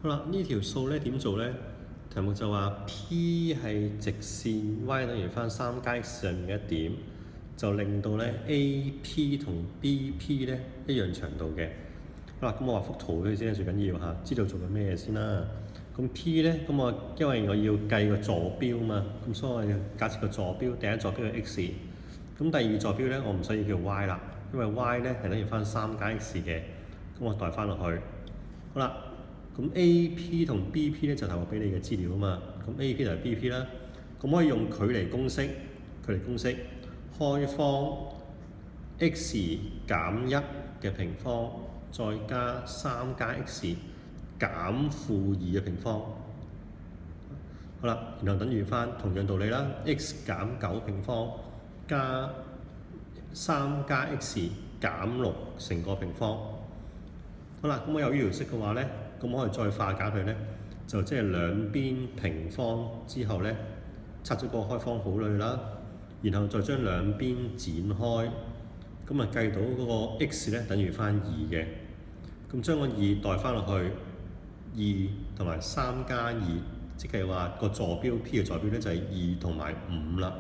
好啦，呢條數咧點做咧？題目就話 P 係直線 y 等於翻3加 x 上面嘅一點，就令到咧 AP 同 BP 咧一樣長度嘅。好啦，咁我畫幅圖俾你先，最緊要嚇，知道做緊咩嘢先啦。咁 P 咧，咁我因為我要計個坐標嘛，咁所以我要假設個坐標第一坐標係 x，咁第二坐標咧我唔需要叫 y 啦，因為 y 咧係等於翻3加 x 嘅，咁我代翻落去。好啦。咁 A.P 同 B.P 咧就係我俾你嘅資料啊嘛，咁 A.P 就係 B.P 啦，咁可以用距離公式，開方 x 減1嘅平方，再加3加 x 減負2嘅平方。好啦，然後等於翻同樣道理啦 ，x 減9平方加3加 x 減6成個平方。好啦，咁我有呢條式嘅話咧，咁我可以再化簡佢咧，就即係兩邊平方之後咧，拆咗個開方好類啦，然後再將兩邊展開，咁啊計到嗰個 x 咧等於翻2嘅，咁將個2代翻落去2同埋3加2，即係話個坐標 P 嘅坐標咧就係2同埋5啦。